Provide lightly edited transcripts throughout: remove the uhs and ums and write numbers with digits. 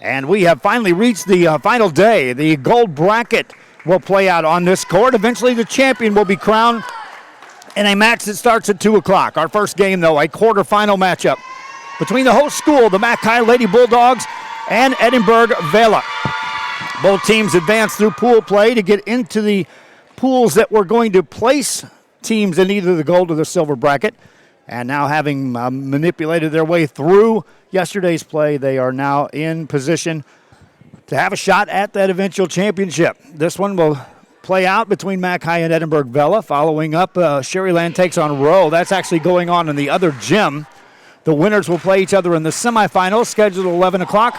And we have finally reached the final day. The gold bracket will play out on this court. Eventually the champion will be crowned in a match that starts at 2 o'clock. Our first game, though, a quarterfinal matchup between the host school, the McAllen Lady Bulldogs, and Edinburg Vela. Both teams advance through pool play to get into the pools that we're going to place teams in either the gold or the silver bracket. And now, having manipulated their way through yesterday's play, they are now in position to have a shot at that eventual championship. This one will play out between McAllen and Edinburg Vela. Following up, Sherryland takes on Rowe. That's actually going on in the other gym. The winners will play each other in the semifinals, scheduled at 11 o'clock.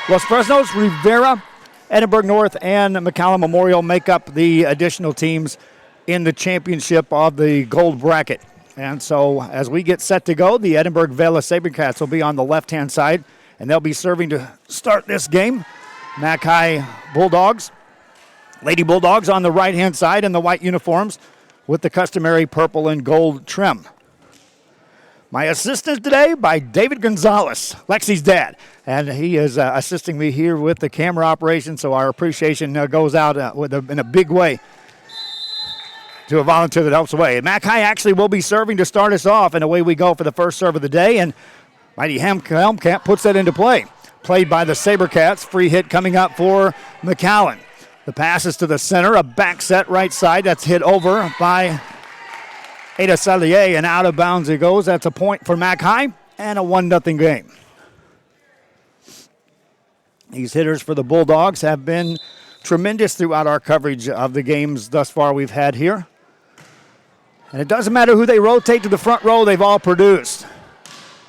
Los Fresnos, Rivera, Edinburg North, and McAllen Memorial make up the additional teams in the championship of the gold bracket. And so as we get set to go, the Edinburg Vela Sabercats will be on the left-hand side, and they'll be serving to start this game. McAllen Bulldogs, Lady Bulldogs on the right-hand side in the white uniforms with the customary purple and gold trim. My assistant today by David Gonzalez, Lexi's dad, and he is assisting me here with the camera operation, so our appreciation goes out in a big way to a volunteer that helps away. McAllen actually will be serving to start us off, and away we go for the first serve of the day, and Mighty Helmkamp puts that into play. Played by the Sabercats, free hit coming up for McAllen. The pass is to the center, a back set right side, that's hit over by Ada Salier, and out of bounds it goes. That's a point for McAllen, and a 1-0 game. These hitters for the Bulldogs have been tremendous throughout our coverage of the games thus far we've had here. And it doesn't matter who they rotate to the front row, they've all produced.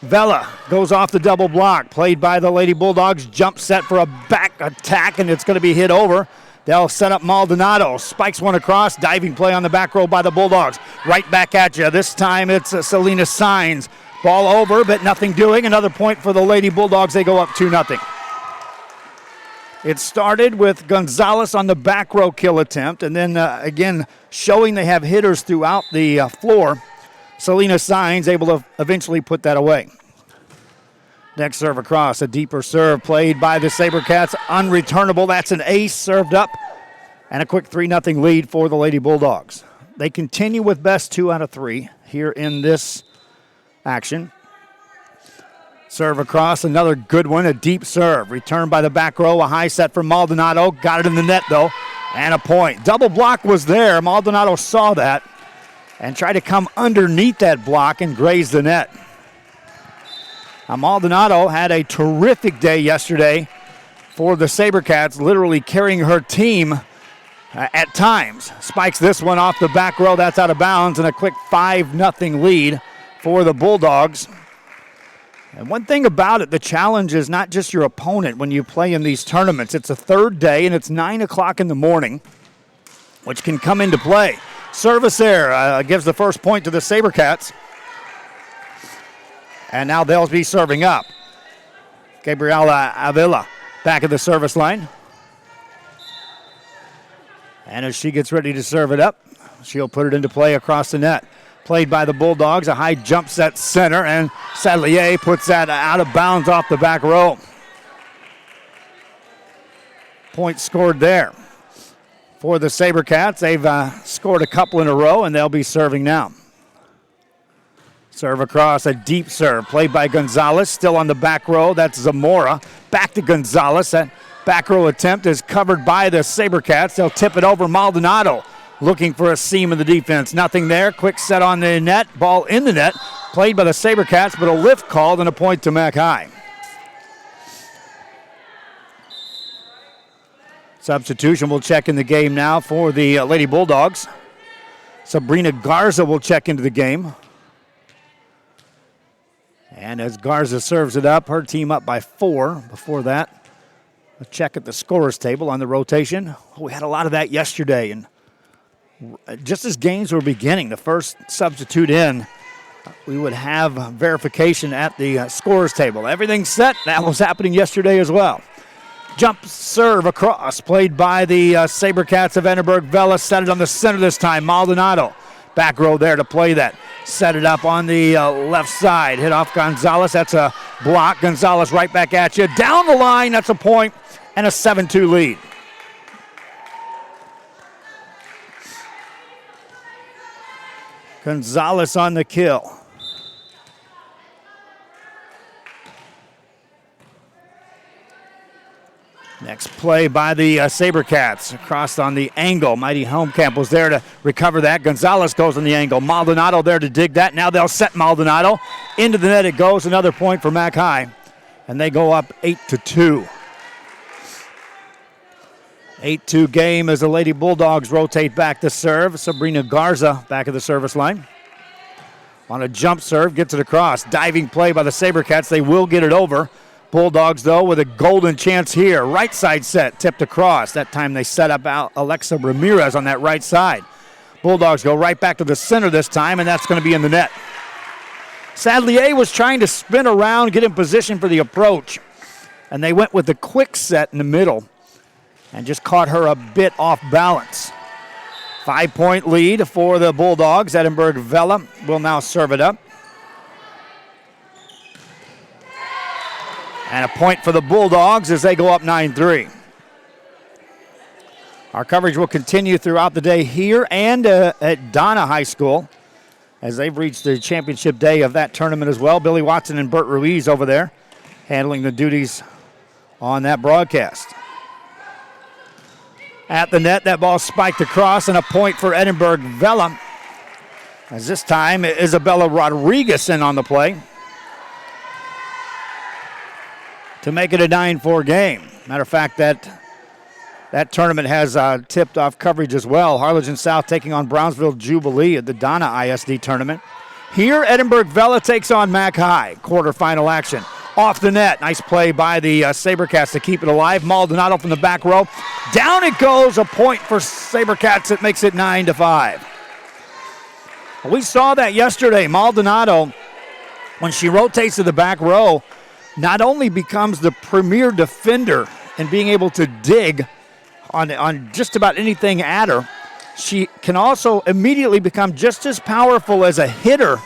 Vela goes off the double block, played by the Lady Bulldogs. Jump set for a back attack, and it's going to be hit over. They'll set up Maldonado. Spikes one across. Diving play on the back row by the Bulldogs. Right back at you. This time it's Selena Signs. Ball over, but nothing doing. Another point for the Lady Bulldogs. They go up 2-0. It started with Gonzalez on the back row kill attempt, and then again showing they have hitters throughout the floor. Selena Signs able to eventually put that away. Next serve across, a deeper serve played by the Sabercats, unreturnable. That's an ace served up, and a quick 3-0 lead for the Lady Bulldogs. They continue with best 2 out of 3 here in this action. Serve across, another good one, a deep serve. Returned by the back row, a high set from Maldonado. Got it in the net, though, and a point. Double block was there. Maldonado saw that and tried to come underneath that block and graze the net. Now, Maldonado had a terrific day yesterday for the Sabercats, literally carrying her team at times. Spikes this one off the back row. That's out of bounds, and a quick 5-0 lead for the Bulldogs. And one thing about it, the challenge is not just your opponent when you play in these tournaments. It's a third day, and it's 9 o'clock in the morning, which can come into play. Service there gives the first point to the Sabercats. And now they'll be serving up. Gabriela Avila back at the service line. And as she gets ready to serve it up, she'll put it into play across the net. Played by the Bulldogs, a high jump set center, and Sadlier puts that out of bounds off the back row. Point scored there for the Sabercats. They've scored a couple in a row, and they'll be serving now. Serve across, a deep serve, played by Gonzalez, still on the back row. That's Zamora. Back to Gonzalez. That back row attempt is covered by the Sabercats. They'll tip it over. Maldonado looking for a seam in the defense. Nothing there. Quick set on the net. Ball in the net. Played by the Sabercats, but a lift called and a point to McAllen. Substitution will check in the game now for the Lady Bulldogs. Sabrina Garza will check into the game. And as Garza serves it up, her team up by 4. Before that, a check at the scorer's table on the rotation. We had a lot of that yesterday, and just as games were beginning, the first substitute in, we would have verification at the scorer's table. Everything's set. That was happening yesterday as well. Jump serve across, played by the Sabercats of Edinburg. Vela set it on the center this time. Maldonado Back row there to play that. Set it up on the left side. Hit off Gonzalez. That's a block. Gonzalez right back at you. Down the line. That's a point and a 7-2 lead. Gonzalez on the kill. Next play by the SaberCats. Across on the angle. Mighty Helmkamp was there to recover that. Gonzalez goes on the angle. Maldonado there to dig that. Now they'll set Maldonado. Into the net it goes. Another point for Mac High. And they go up 8-2. 8-2 game as the Lady Bulldogs rotate back to serve. Sabrina Garza back at the service line. On a jump serve, gets it across. Diving play by the SaberCats. They will get it over. Bulldogs, though, with a golden chance here. Right side set, tipped across. That time they set up Alexa Ramirez on that right side. Bulldogs go right back to the center this time, and that's going to be in the net. Sadlier was trying to spin around, get in position for the approach. And they went with the quick set in the middle and just caught her a bit off balance. 5-point lead for the Bulldogs. Edinburg Vela will now serve it up. And a point for the Bulldogs as they go up 9-3. Our coverage will continue throughout the day here and at Donna High School as they've reached the championship day of that tournament as well. Billy Watson and Bert Ruiz over there handling the duties on that broadcast. At the net, that ball spiked across, and a point for Edinburg Vela. As this time, Isabella Rodriguez in on the play to make it a 9-4 game. Matter of fact, that tournament has tipped off coverage as well. Harlingen South taking on Brownsville Jubilee at the Donna ISD tournament. Here, Edinburg Vela takes on Mac High. Quarterfinal action. Off the net. Nice play by the SaberCats to keep it alive. Maldonado from the back row. Down it goes. A point for SaberCats. It makes it 9-5. We saw that yesterday. Maldonado, when she rotates to the back row, not only becomes the premier defender in being able to dig on just about anything at her, she can also immediately become just as powerful as a hitter,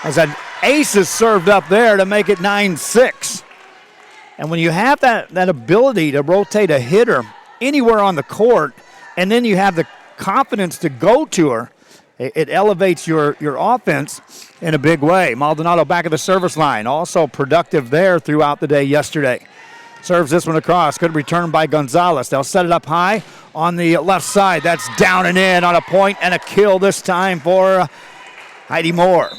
as an ace is served up there to make it 9-6. And when you have that ability to rotate a hitter anywhere on the court, and then you have the confidence to go to her, it elevates your offense in a big way. Maldonado back at the service line, also productive there throughout the day yesterday. Serves this one across, good return by Gonzalez. They'll set it up high on the left side. That's down and in on a point and a kill this time for Heidi Moore.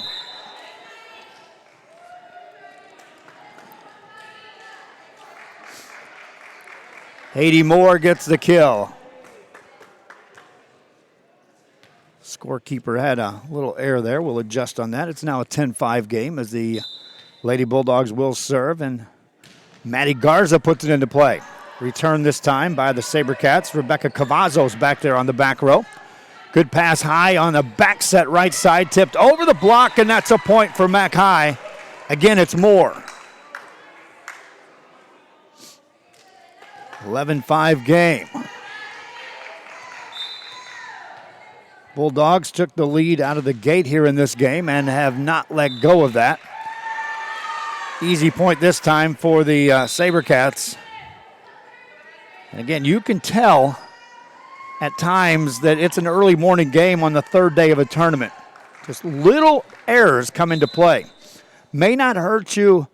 Heidi Moore gets the kill. Scorekeeper had a little error there. We'll adjust on that. It's now a 10-5 game as the Lady Bulldogs will serve, and Maddie Garza puts it into play. Return this time by the SaberCats. Rebecca Cavazos back there on the back row. Good pass high on the back set right side. Tipped over the block, and that's a point for Mac High. Again, it's Moore. 11-5 game. Bulldogs took the lead out of the gate here in this game and have not let go of that. Easy point this time for the SaberCats. And again, you can tell at times that it's an early morning game on the third day of a tournament. Just little errors come into play. May not hurt you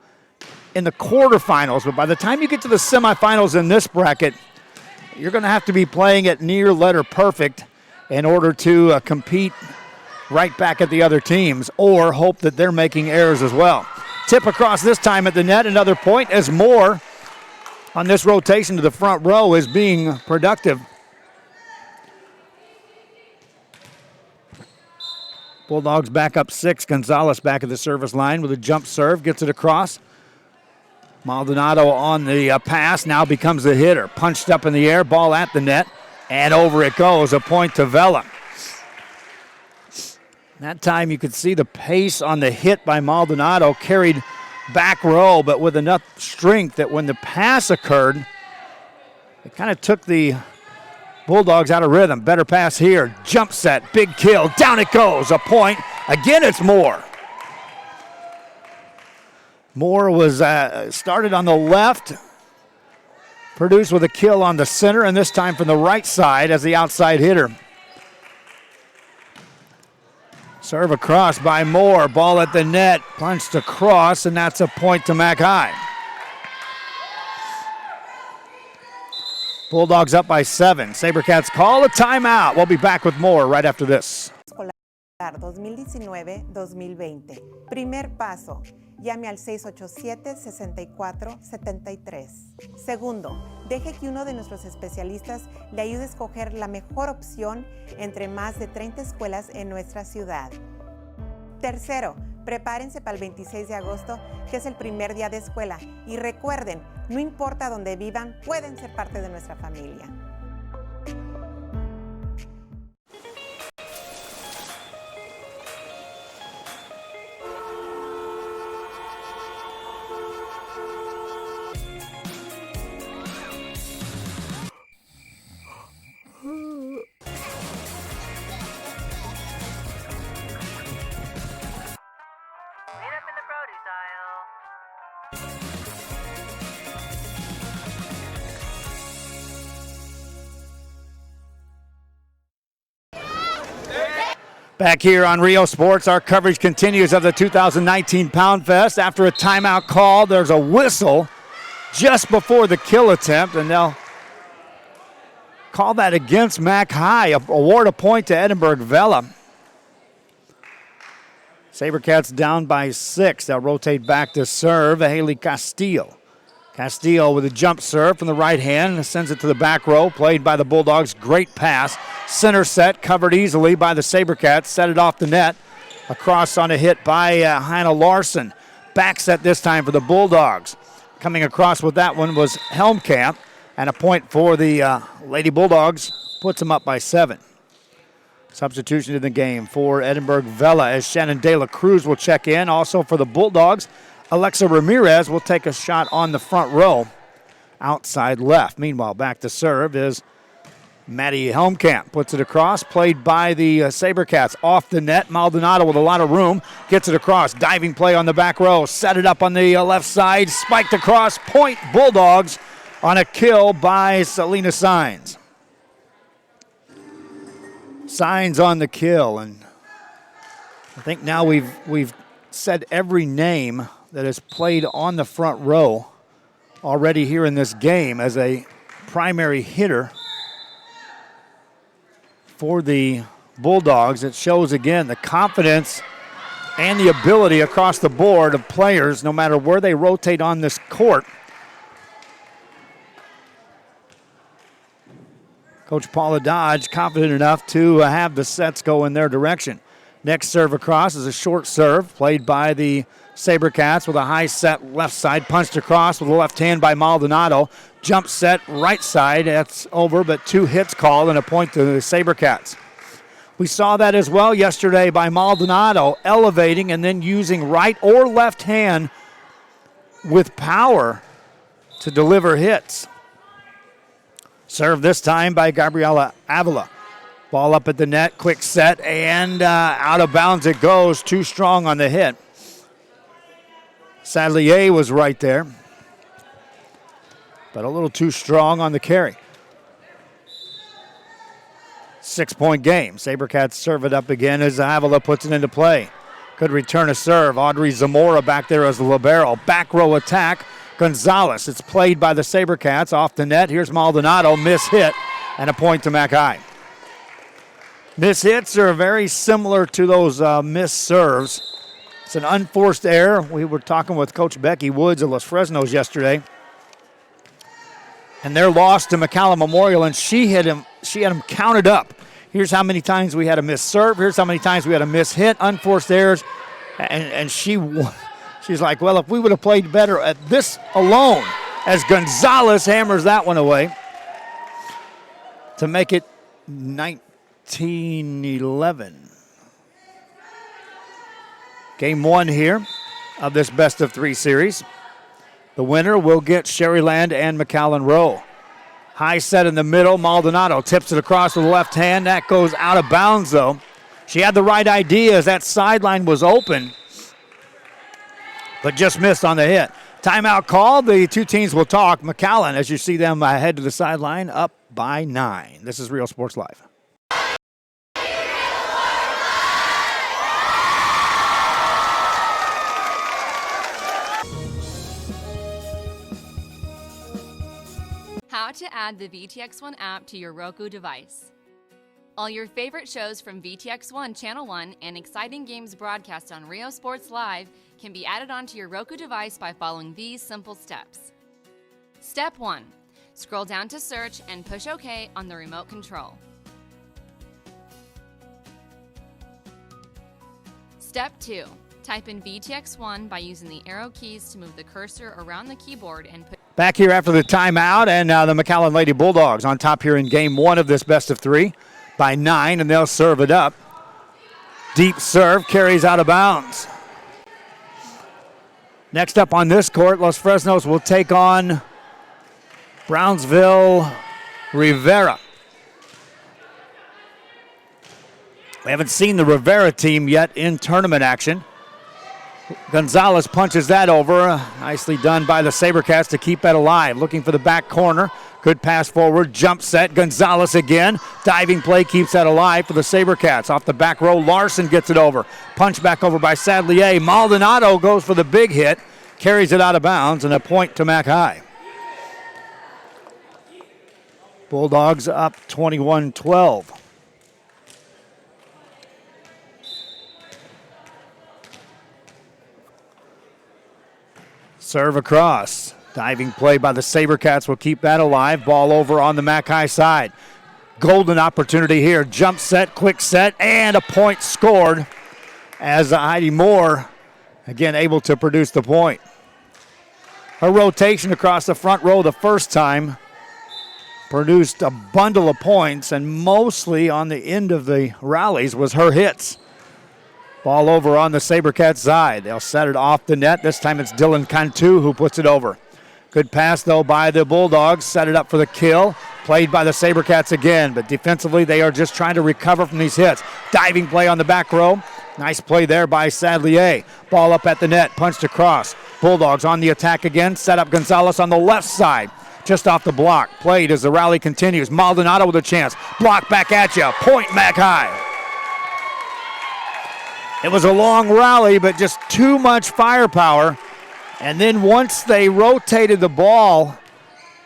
in the quarterfinals, but by the time you get to the semifinals in this bracket, you're going to have to be playing at near letter perfect in order to compete right back at the other teams, or hope that they're making errors as well. Tip across this time at the net, another point as Moore on this rotation to the front row is being productive. Bulldogs back up 6. Gonzalez back at the service line with a jump serve, gets it across. Maldonado on the pass, now becomes the hitter. Punched up in the air, ball at the net, and over it goes. A point to Vela. That time you could see the pace on the hit by Maldonado, carried back row, but with enough strength that when the pass occurred, it kind of took the Bulldogs out of rhythm. Better pass here. Jump set. Big kill. Down it goes. A point. Again, it's Moore. Moore was started on the left. Produced with a kill on the center, and this time from the right side as the outside hitter. Serve across by Moore. Ball at the net. Punched across, and that's a point to Mac High. Bulldogs up by 7. SaberCats call a timeout. We'll be back with more right after this. 2019-2020. Primer paso, llame al 687-6473. Segundo, deje que uno de nuestros especialistas le ayude a escoger la mejor opción entre más de 30 escuelas en nuestra ciudad. Tercero, prepárense para el 26 de agosto, que es el primer día de escuela. Y recuerden, no importa dónde vivan, pueden ser parte de nuestra familia. Back here on Rio Sports, our coverage continues of the 2019 Poundfest. After a timeout call, there's a whistle just before the kill attempt, and they'll call that against Mac High. Award a point to Edinburg Vela. SaberCats down by 6. They'll rotate back to serve. Haley Castillo. Castillo with a jump serve from the right hand, sends it to the back row, played by the Bulldogs. Great pass. Center set, covered easily by the SaberCats. Set it off the net. Across on a hit by Hannah Larson. Back set this time for the Bulldogs. Coming across with that one was Helmkamp. And a point for the Lady Bulldogs. Puts them up by 7. Substitution in the game for Edinburg Vela as Shannon De La Cruz will check in. Also for the Bulldogs, Alexa Ramirez will take a shot on the front row, outside left. Meanwhile, back to serve is Maddie Helmkamp. Puts it across, played by the SaberCats. Off the net, Maldonado with a lot of room. Gets it across, diving play on the back row. Set it up on the left side, spiked across. Point Bulldogs on a kill by Selena Saenz. Saenz on the kill, and I think now we've said every name that is played on the front row already here in this game as a primary hitter for the Bulldogs. It shows again the confidence and the ability across the board of players no matter where they rotate on this court. Coach Paula Dodge confident enough to have the sets go in their direction. Next serve across is a short serve played by the SaberCats with a high set left side, punched across with the left hand by Maldonado. Jump set right side, that's over, but 2 hits called and a point to the SaberCats. We saw that as well yesterday by Maldonado, elevating and then using right or left hand with power to deliver hits. Serve this time by Gabriela Avila. Ball up at the net, quick set, and out of bounds it goes. Too strong on the hit. Sadlier was right there, but a little too strong on the carry. 6-point game. SaberCats serve it up again as Avila puts it into play. Could return a serve. Audrey Zamora back there as the libero. Back row attack. Gonzalez. It's played by the SaberCats off the net. Here's Maldonado. Miss hit and a point to Mac High. Miss hits are very similar to those missed serves. It's an unforced error. We were talking with Coach Becky Woods of Los Fresnos yesterday. And their loss to McAllen Memorial, and she had him counted up. Here's how many times we had a missed serve. Here's how many times we had a missed hit, unforced errors. And she's like, well, if we would have played better at this alone, as Gonzalez hammers that one away to make it 19-11. Game 1 here of this best-of-3 series. The winner will get Sherryland and McAllen Row. High set in the middle. Maldonado tips it across with the left hand. That goes out of bounds, though. She had the right idea as that sideline was open, but just missed on the hit. Timeout called. The two teams will talk. McAllen, as you see them head to the sideline, up by 9. This is Real Sports Live. How to add the VTX1 app to your Roku device. All your favorite shows from VTX1 Channel 1 and exciting games broadcast on Rio Sports Live can be added onto your Roku device by following these simple steps. Step 1. Scroll down to search and push OK on the remote control. Step 2. Type in VTX1 by using the arrow keys to move the cursor around the keyboard and put. Back here after the timeout, and the McAllen Lady Bulldogs on top here in game 1 of this best of 3 by 9, and they'll serve it up. Deep serve carries out of bounds. Next up on this court, Los Fresnos will take on Brownsville Rivera. We haven't seen the Rivera team yet in tournament action. Gonzalez punches that over. Nicely done by the SaberCats to keep that alive. Looking for the back corner. Good pass forward. Jump set. Gonzalez again. Diving play keeps that alive for the SaberCats. Off the back row, Larson gets it over. Punch back over by Sadlier. Maldonado goes for the big hit. Carries it out of bounds, and a point to Mac High. Bulldogs up 21-12. Serve across. Diving play by the SaberCats will keep that alive. Ball over on the Mac High side. Golden opportunity here. Jump set, quick set, and a point scored as Heidi Moore, again, able to produce the point. Her rotation across the front row the first time produced a bundle of points, and mostly on the end of the rallies was her hits. Ball over on the SaberCats side. They'll set it off the net. This time it's Dylan Cantu who puts it over. Good pass, though, by the Bulldogs. Set it up for the kill. Played by the SaberCats again, but defensively they are just trying to recover from these hits. Diving play on the back row. Nice play there by Sadlier. Ball up at the net, punched across. Bulldogs on the attack again. Set up Gonzalez on the left side. Just off the block. Played as the rally continues. Maldonado with a chance. Block back at you. Point Mac High. It was a long rally, but just too much firepower. And then once they rotated the ball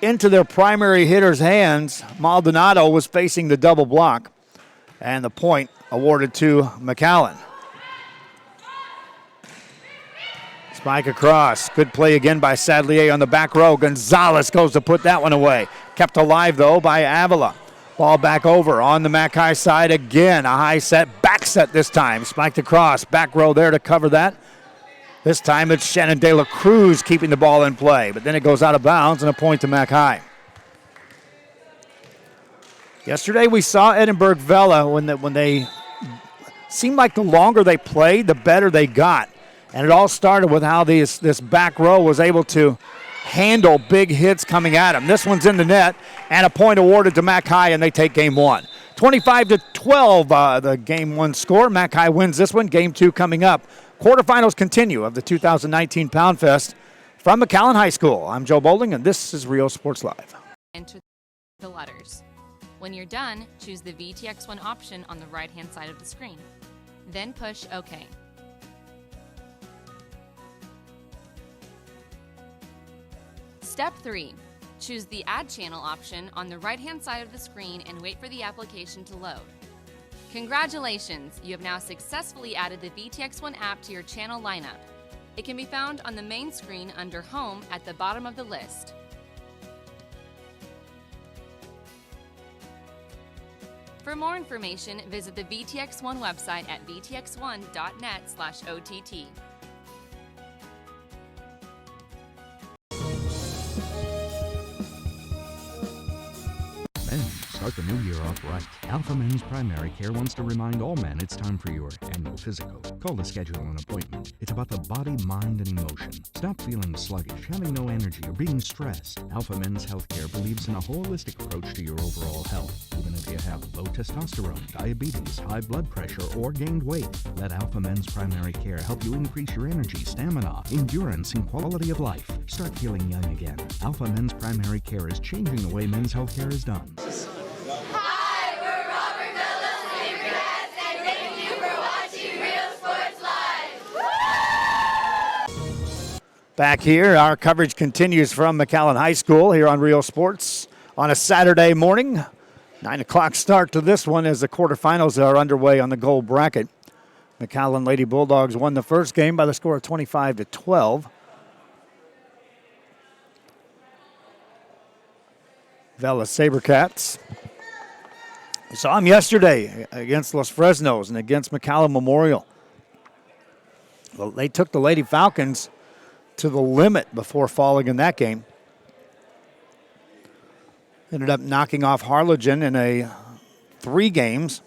into their primary hitter's hands, Maldonado was facing the double block. And the point awarded to McAllen. Spike across. Good play again by Sadlier on the back row. Gonzalez goes to put that one away. Kept alive, though, by Avila. Ball back over on the Mac High side again. A high set, back set this time. Spiked across. Back row there to cover that. This time it's Shannon De La Cruz keeping the ball in play. But then it goes out of bounds and a point to Mac High. Yesterday we saw Edinburg Vela when they seemed like the longer they played, the better they got. And it all started with how this back row was able to handle big hits coming at them. This one's in the net, and a point awarded to Mac High, and they take game 1. 25-12, the game 1 score. Mac High wins this one. Game 2 coming up. Quarterfinals continue of the 2019 Poundfest from McAllen High School. I'm Joe Bowling, and this is Rio Sports Live. Enter the letters. When you're done, choose the VTX1 option on the right-hand side of the screen. Then push OK. Step 3. Choose the Add Channel option on the right-hand side of the screen and wait for the application to load. Congratulations! You have now successfully added the VTX1 app to your channel lineup. It can be found on the main screen under Home at the bottom of the list. For more information, visit the VTX1 website at vtx1.net/OTT. Men's Start the new year off right. Alpha Men's Primary Care wants to remind all men it's time for your annual physical. Call to schedule an appointment. It's about the body, mind, and emotion. Stop feeling sluggish, having no energy, or being stressed. Alpha Men's Healthcare believes in a holistic approach to your overall health. Even if you have low testosterone, diabetes, high blood pressure, or gained weight, let Alpha Men's Primary Care help you increase your energy, stamina, endurance, and quality of life. Start feeling young again. Alpha Men's Primary Care is changing the way men's healthcare is done. Hi, we're Robert Vela, Sabercats, and thank you for watching Real Sports Live. Back here, our coverage continues from McAllen High School here on Real Sports on a Saturday morning. 9 o'clock start to this one as the quarterfinals are underway on the gold bracket. McAllen Lady Bulldogs won the first game by the score of 25-12. Vela Sabercats. We saw them yesterday against Los Fresnos and against McAllen Memorial. Well, they took the Lady Falcons to the limit before falling in that game. Ended up knocking off Harlingen in 3 games.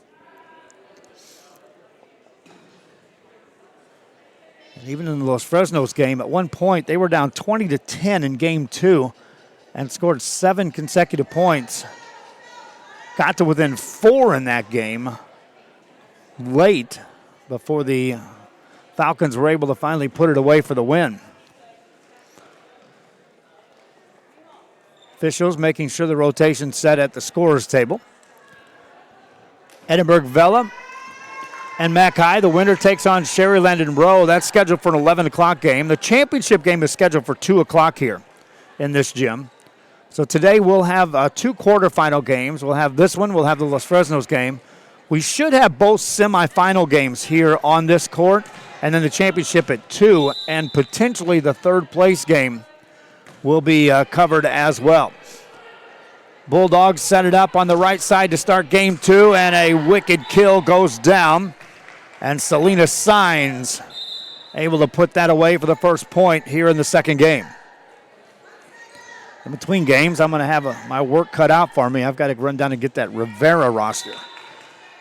And even in the Los Fresnos game, at one point, they were down 20-10 in game 2 and scored 7 consecutive points. Got to within 4 in that game late before the Falcons were able to finally put it away for the win. Officials making sure the rotation set at the scorer's table. Edinburg Vela and Mac High. The winner takes on Sherryland and Rowe. That's scheduled for an 11 o'clock game. The championship game is scheduled for 2 o'clock here in this gym. So today we'll have 2 quarterfinal games. We'll have this one. We'll have the Los Fresnos game. We should have both semifinal games here on this court, and then the championship at 2, and potentially the third place game will be covered as well. Bulldogs set it up on the right side to start game 2, and a wicked kill goes down. And Selena Signs able to put that away for the first point here in the second game. In between games, I'm going to have my work cut out for me. I've got to run down and get that Rivera roster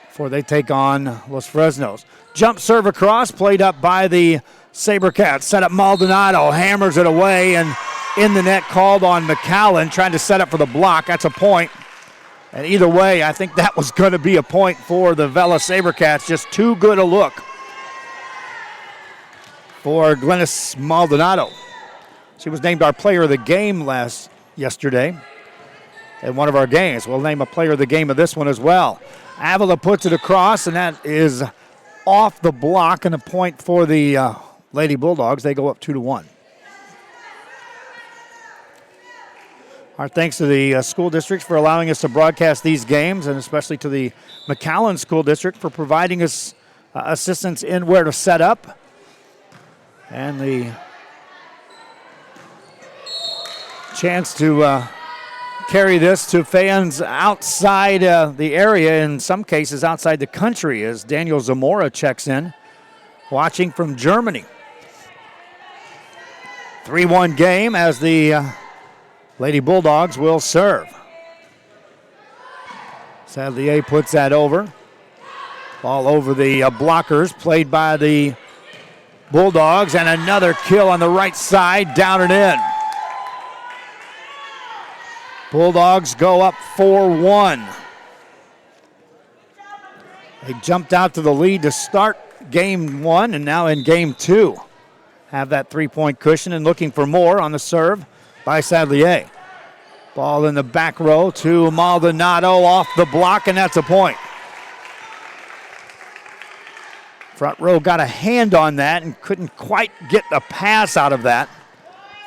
before they take on Los Fresnos. Jump serve across, played up by the Sabercats. Set up Maldonado, hammers it away, and in the net called on McAllen, trying to set up for the block. That's a point. And either way, I think that was going to be a point for the Vela Sabercats. Just too good a look for Glennis Maldonado. She was named our player of the game yesterday in one of our games. We'll name a player of the game of this one as well. Avila puts it across, and that is off the block, and a point for the Lady Bulldogs. They go up 2-1. Our thanks to the school districts for allowing us to broadcast these games, and especially to the McAllen School District for providing us assistance in where to set up. And the chance to carry this to fans outside the area, in some cases outside the country, as Daniel Zamora checks in, watching from Germany. 3-1 game as the Lady Bulldogs will serve. Sadlier puts that over. Ball over the blockers, played by the Bulldogs, and another kill on the right side, down and in. Bulldogs go up 4-1. They jumped out to the lead to start game 1, and now in game 2 have that 3-point cushion and looking for more on the serve by Sadlier. Ball in the back row to Maldonado, off the block, and that's a point. Front row got a hand on that and couldn't quite get a pass out of that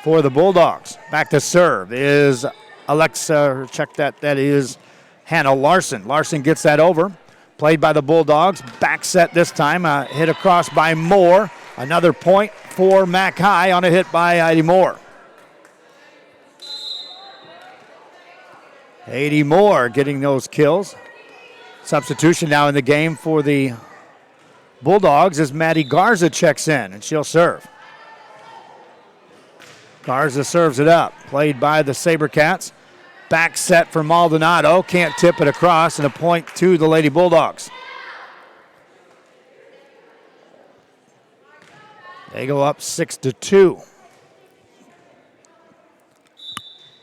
for the Bulldogs. Back to serve is Alexa, check that is Hannah Larson. Larson gets that over. Played by the Bulldogs. Back set this time. Hit across by Moore. Another point for Mac High on a hit by Heidi Moore. Heidi Moore getting those kills. Substitution now in the game for the Bulldogs as Maddie Garza checks in, and she'll serve. Garza serves it up. Played by the Sabercats. Back set for Maldonado. Can't tip it across, and a point to the Lady Bulldogs. They go up 6-2.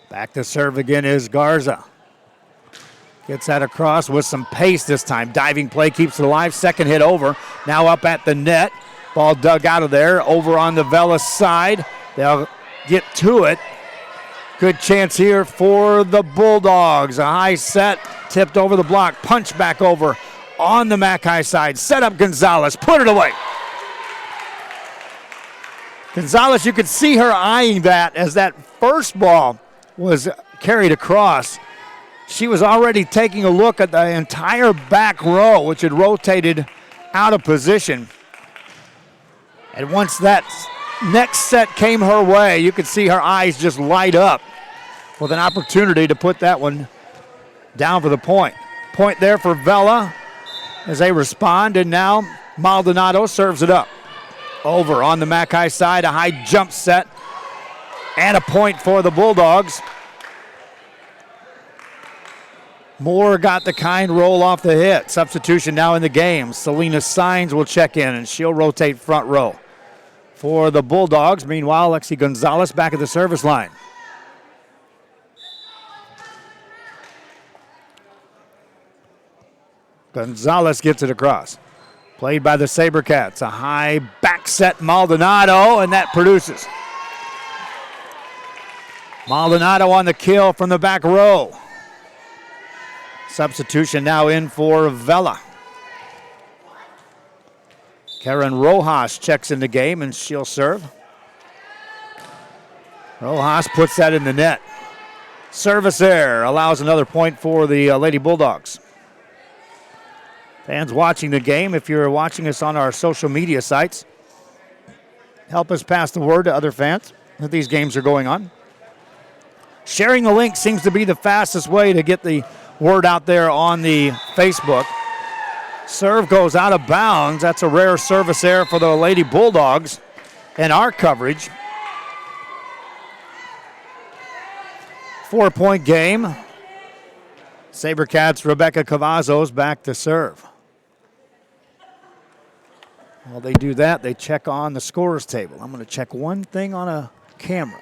Back to serve again is Garza. Gets that across with some pace this time. Diving play keeps it alive. Second hit over. Now up at the net. Ball dug out of there. Over on the Vela side. They'll get to it. Good chance here for the Bulldogs. A high set. Tipped over the block. Punch back over on the Mackay side. Set up Gonzalez. Put it away. Gonzalez, you could see her eyeing that as that first ball was carried across. She was already taking a look at the entire back row, which had rotated out of position. And once that next set came her way, you could see her eyes just light up with an opportunity to put that one down for the point. Point there for Vela as they respond, and now Maldonado serves it up. Over on the Mackay side, a high jump set, and a point for the Bulldogs. Moore got the kind roll off the hit. Substitution now in the game. Selena Sines will check in, and she'll rotate front row for the Bulldogs. Meanwhile, Lexi Gonzalez back at the service line. Gonzalez gets it across. Played by the SaberCats. A high back set Maldonado, and that produces. Maldonado on the kill from the back row. Substitution now in for Vela. Karen Rojas checks in the game, and she'll serve. Rojas puts that in the net. Service error allows another point for the Lady Bulldogs. Fans watching the game, if you're watching us on our social media sites, help us pass the word to other fans that these games are going on. Sharing the link seems to be the fastest way to get the word out there on the Facebook. Serve goes out of bounds. That's a rare service error for the Lady Bulldogs in our coverage. 4-point game. SaberCats' Rebecca Cavazos back to serve. While they do that, they check on the scorer's table. I'm going to check one thing on a camera.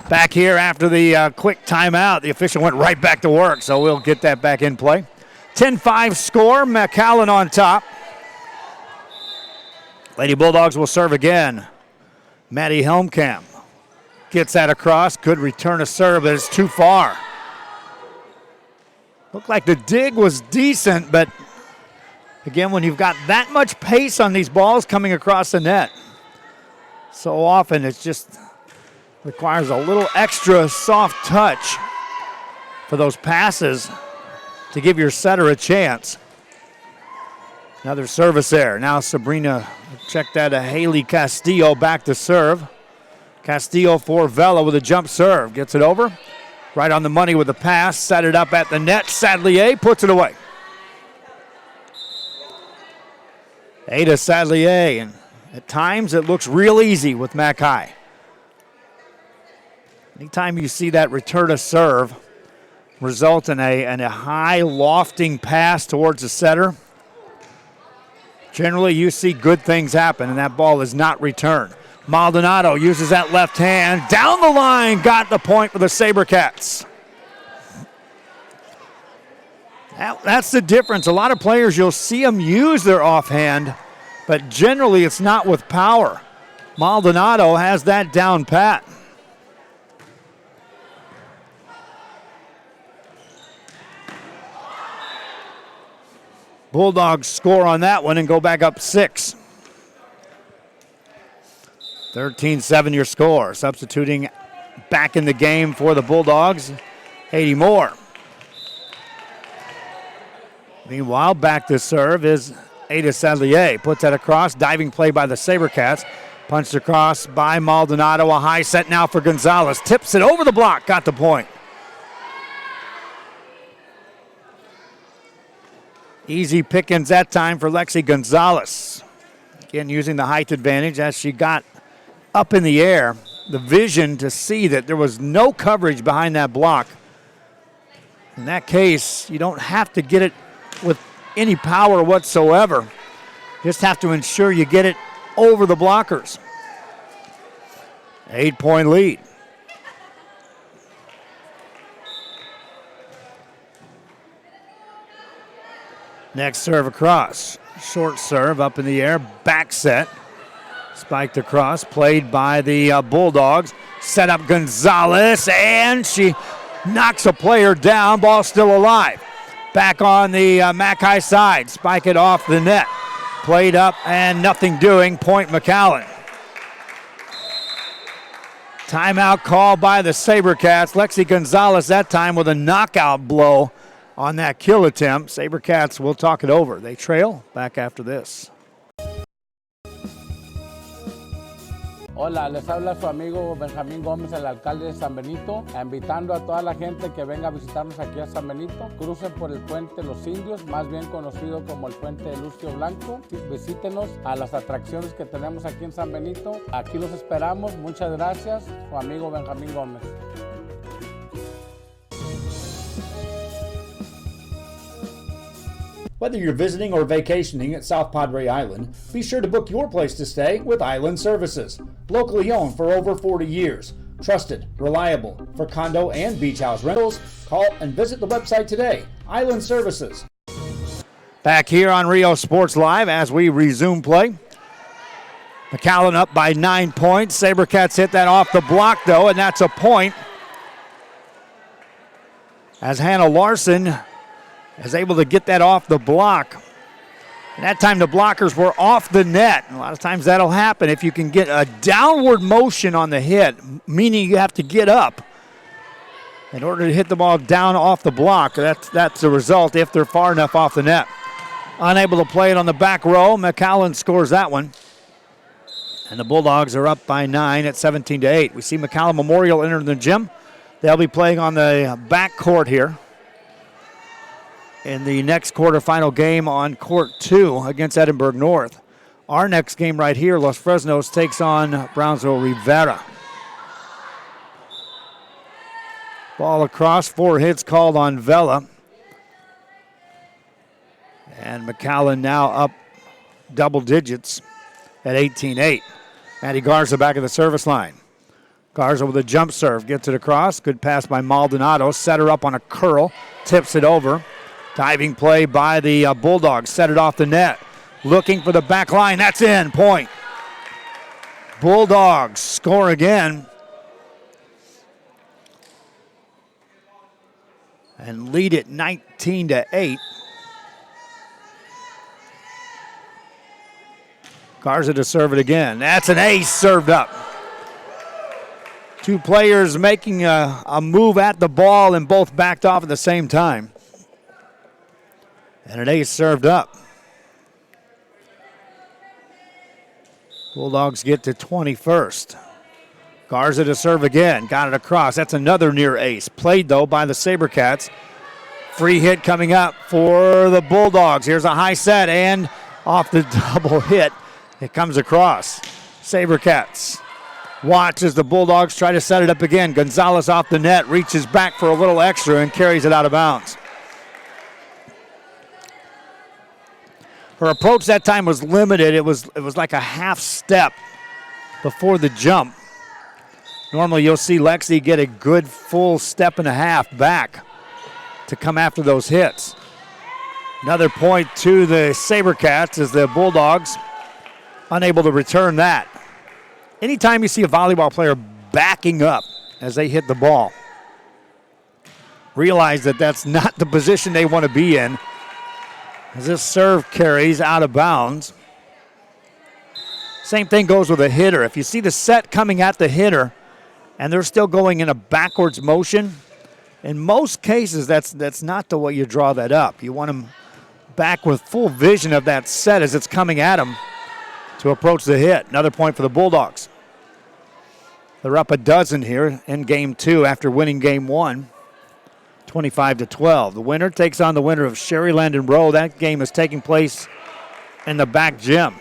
Back here after the quick timeout, the official went right back to work, so we'll get that back in play. 10-5 score, McAllen on top. Lady Bulldogs will serve again. Maddie Helmkamp gets that across. Could return a serve, but it's too far. Looked like the dig was decent, but again, when you've got that much pace on these balls coming across the net, so often it's just requires a little extra soft touch for those passes to give your setter a chance. Another service there. Now Sabrina, check that, Haley Castillo back to serve. Castillo for Vela with a jump serve. Gets it over. Right on the money with the pass. Set it up at the net. Sadlier puts it away. Ada Sadlier. And at times it looks real easy with Mackay. Anytime you see that return to serve result in a high lofting pass towards the setter, generally you see good things happen, and that ball is not returned. Maldonado uses that left hand. Down the line, got the point for the SaberCats. That's the difference. A lot of players, you'll see them use their offhand, but generally it's not with power. Maldonado has that down pat. Bulldogs score on that one and go back up 6. 13-7 your score. Substituting back in the game for the Bulldogs, Haiti Moore. Meanwhile, back to serve is Ada Sadlier. Puts that across. Diving play by the SaberCats. Punched across by Maldonado. A high set now for Gonzalez. Tips it over the block. Got the point. Easy pickings that time for Lexi Gonzalez. Again, using the height advantage as she got up in the air. The vision to see that there was no coverage behind that block. In that case, you don't have to get it with any power whatsoever. Just have to ensure you get it over the blockers. 8-point lead. Next serve across. Short serve up in the air. Back set. Spiked across. Played by the Bulldogs. Set up Gonzalez. And she knocks a player down. Ball still alive. Back on the McAllen side. Spike it off the net. Played up and nothing doing. Point McAllen. Timeout called by the SaberCats. Lexi Gonzalez that time with a knockout blow on that kill attempt. SaberCats will talk it over. They trail back after this. Hola, les habla su amigo Benjamín Gómez, el alcalde de San Benito, invitando a toda la gente que venga a visitarnos aquí a San Benito. Crucen por el puente Los Indios, más bien conocido como el puente de Lucio Blanco. Visítenos a las atracciones que tenemos aquí en San Benito. Aquí los esperamos. Muchas gracias. Su amigo Benjamín Gómez. Whether you're visiting or vacationing at South Padre Island, be sure to book your place to stay with Island Services. Locally owned for over 40 years. Trusted, reliable for condo and beach house rentals. Call and visit the website today. Island Services. Back here on Rio Sports Live as we resume play. McAllen up by 9 points. SaberCats hit that off the block though, and that's a point. As Hannah Larson is able to get that off the block. And that time the blockers were off the net. And a lot of times that'll happen if you can get a downward motion on the hit, meaning you have to get up in order to hit the ball down off the block. That's the result if they're far enough off the net. Unable to play it on the back row. McAllen scores that one. And the Bulldogs are up by 9 at 17-8. We see McAllen Memorial enter the gym. They'll be playing on the back court here in the next quarterfinal game on court 2 against Edinburg North. Our next game right here, Los Fresnos takes on Brownsville Rivera. Ball across, 4 hits called on Vela. And McAllen now up double digits at 18-8. Maddie Garza back at the service line. Garza with a jump serve, gets it across. Good pass by Maldonado, set her up on a curl, tips it over. Diving play by the Bulldogs, set it off the net. Looking for the back line, that's in, point. Bulldogs score again. And lead it 19-8. Garza to serve it again. That's an ace served up. 2 players making a move at the ball and both backed off at the same time. And an ace served up. Bulldogs get to 21st. Garza to serve again. Got it across. That's another near ace. Played, though, by the SaberCats. Free hit coming up for the Bulldogs. Here's a high set, and off the double hit, it comes across. SaberCats watch as the Bulldogs try to set it up again. Gonzalez off the net, reaches back for a little extra and carries it out of bounds. Her approach that time was limited. It was like a half step before the jump. Normally you'll see Lexi get a good full step and a half back to come after those hits. Another point to the SaberCats as the Bulldogs unable to return that. Anytime you see a volleyball player backing up as they hit the ball, realize that that's not the position they want to be in. As this serve carries out of bounds. Same thing goes with a hitter. If you see the set coming at the hitter and they're still going in a backwards motion, in most cases that's not the way you draw that up. You want them back with full vision of that set as it's coming at them to approach the hit. Another point for the Bulldogs. They're up a dozen here in game 2 after winning game 1. 25-12. The winner takes on the winner of Sherryland and Rowe. That game is taking place in the back gym.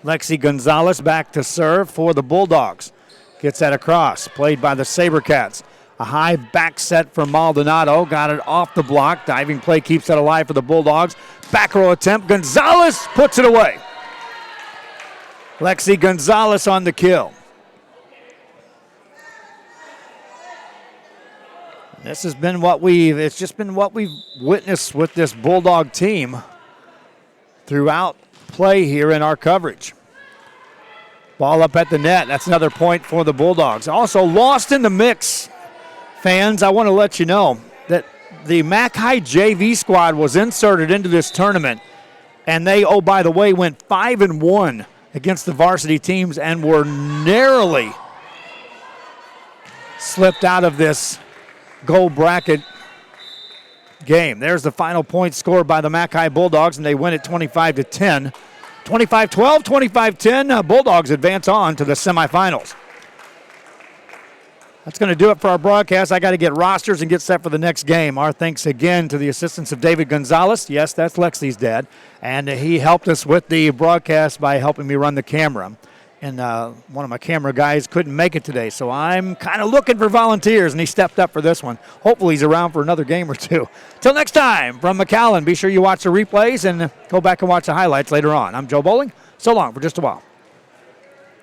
Lexi Gonzalez back to serve for the Bulldogs. Gets that across, played by the SaberCats. A high back set from Maldonado. Got it off the block. Diving play keeps that alive for the Bulldogs. Back row attempt. Gonzalez puts it away. Lexi Gonzalez on the kill. This has been it's just been what we've witnessed with this Bulldog team throughout play here in our coverage. Ball up at the net. That's another point for the Bulldogs. Also lost in the mix, fans, I want to let you know that the Mac High JV squad was inserted into this tournament, and they, oh, by the way, went 5-1 against the varsity teams and were narrowly slipped out of this gold bracket game. There's the final point scored by the Mac High Bulldogs, and they win it 25-10. 25-12, 25-10. Bulldogs advance on to the semifinals. That's going to do it for our broadcast. I got to get rosters and get set for the next game. Our thanks again to the assistance of David Gonzalez. Yes, that's Lexi's dad. And he helped us with the broadcast by helping me run the camera. And one of my camera guys couldn't make it today, so I'm kind of looking for volunteers, and he stepped up for this one. Hopefully he's around for another game or two. Till next time, from McAllen, be sure you watch the replays and go back and watch the highlights later on. I'm Joe Bowling. So long for just a while.